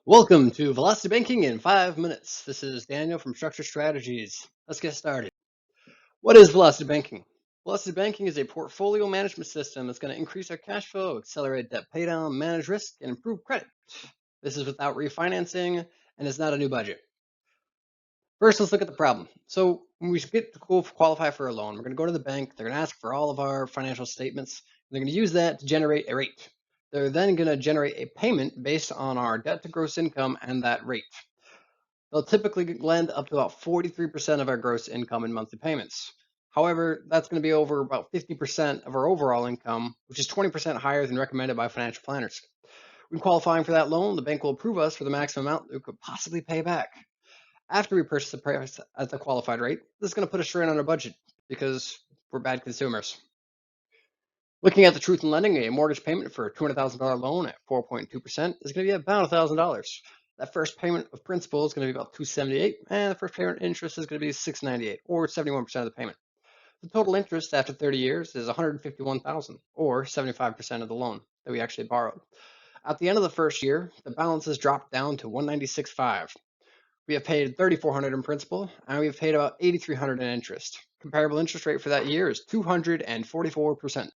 Welcome to Velocity Banking in 5 minutes. This is Daniel from Structure Strategies. Let's get started. What is Velocity Banking? Velocity Banking is a portfolio management system that's going to increase our cash flow, accelerate debt paydown, manage risk, and improve credit. This is without refinancing, and it's not a new budget. First, let's look at the problem. So when we get to qualify for a loan, we're going to go to the bank. They're going to ask for all of our financial statements. They're going to use that to generate a rate. They're then going to generate a payment based on our debt to gross income and that rate. They'll typically lend up to about 43% of our gross income in monthly payments. However, that's going to be over about 50% of our overall income, which is 20% higher than recommended by financial planners. When qualifying for that loan, the bank will approve us for the maximum amount we could possibly pay back. After we purchase the price at the qualified rate, this is going to put a strain on our budget because we're bad consumers. Looking at the truth in lending, a mortgage payment for a $200,000 loan at 4.2% is going to be about $1,000. That first payment of principal is going to be about $278, and the first payment interest is going to be $698, or 71% of the payment. The total interest after 30 years is $151,000, or 75% of the loan that we actually borrowed. At the end of the first year, the balance has dropped down to $196,500. We have paid $3,400 in principal, and we have paid about $8,300 in interest. Comparable interest rate for that year is 244%.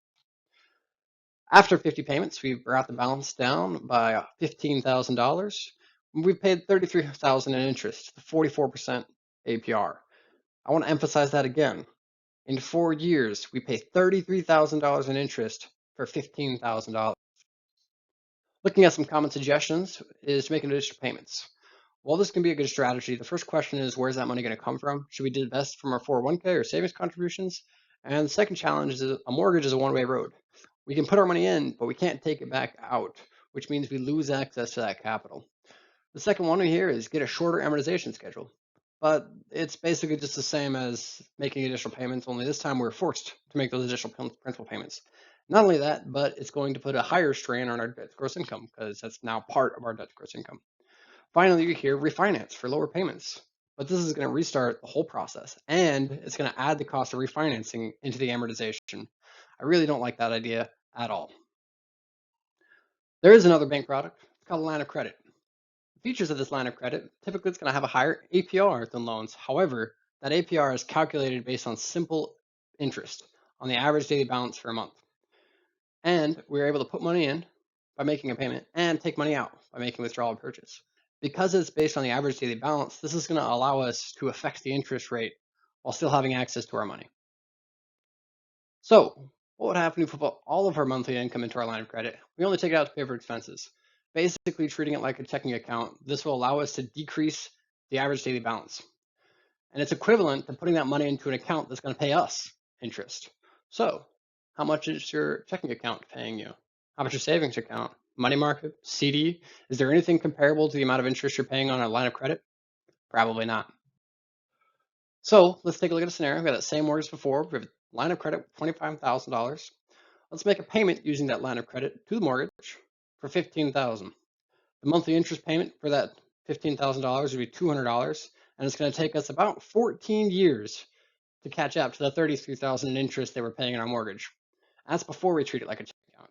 After 50 payments, we've brought the balance down by $15,000. We've paid $33,000 in interest, 44% APR. I want to emphasize that again. In 4 years, we pay $33,000 in interest for $15,000. Looking at some common suggestions is to make additional payments. While this can be a good strategy, the first question is, where's that money going to come from? Should we divest from our 401k or savings contributions? And the second challenge is a mortgage is a one-way road. We can put our money in, but we can't take it back out, which means we lose access to that capital. The second one here is get a shorter amortization schedule, but it's basically just the same as making additional payments, only this time we're forced to make those additional principal payments. Not only that, but it's going to put a higher strain on our debt to gross income because that's now part of our debt to gross income. Finally, you hear refinance for lower payments, but this is going to restart the whole process, and it's going to add the cost of refinancing into the amortization. I really don't like that idea at all. There is another bank product. It's called a line of credit. The features of this line of credit, typically it's going to have a higher APR than loans. However, that APR is calculated based on simple interest on the average daily balance for a month. And we're able to put money in by making a payment and take money out by making withdrawal and purchase. Because it's based on the average daily balance, this is going to allow us to affect the interest rate while still having access to our money. So, what would happen if we put all of our monthly income into our line of credit? We only take it out to pay for expenses. Basically treating it like a checking account, this will allow us to decrease the average daily balance. And it's equivalent to putting that money into an account that's going to pay us interest. So, how much is your checking account paying you? How much your savings account? Money market? CD? Is there anything comparable to the amount of interest you're paying on a line of credit? Probably not. So let's take a look at a scenario. We got that same mortgage before. We have a line of credit, $25,000. Let's make a payment using that line of credit to the mortgage for $15,000. The monthly interest payment for that $15,000 would be $200, and it's going to take us about 14 years to catch up to the $33,000 in interest they were paying on our mortgage. That's before we treat it like a checking account.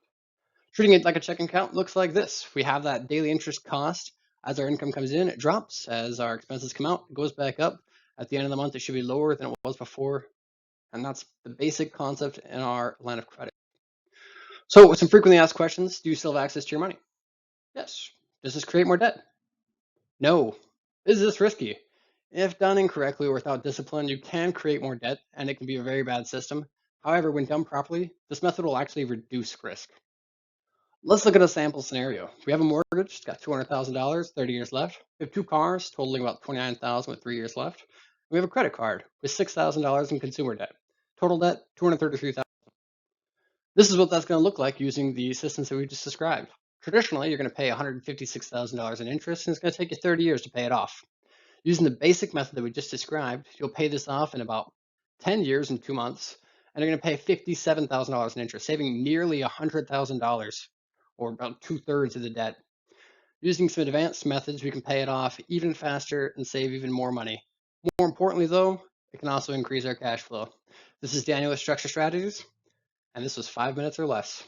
Treating it like a checking account looks like this. We have that daily interest cost. As our income comes in, it drops. As our expenses come out, it goes back up. At the end of the month, it should be lower than it was before. And that's the basic concept in our line of credit. So some frequently asked questions. Do you still have access to your money? Yes. Does this create more debt? No. Is this risky? If done incorrectly or without discipline, you can create more debt, and it can be a very bad system. However, when done properly, this method will actually reduce risk. Let's look at a sample scenario. We have a mortgage, it's got $200,000, 30 years left. We have 2 cars totaling about $29,000 with 3 years left. We have a credit card with $6,000 in consumer debt. Total debt, $233,000. This is what that's going to look like using the systems that we just described. Traditionally, you're going to pay $156,000 in interest, and it's going to take you 30 years to pay it off. Using the basic method that we just described, you'll pay this off in about 10 years and 2 months, and you're going to pay $57,000 in interest, saving nearly $100,000, or about 2/3 of the debt. Using some advanced methods, we can pay it off even faster and save even more money. More importantly, though, it can also increase our cash flow. This is Daniel with Structure Strategies, and this was 5 minutes or less.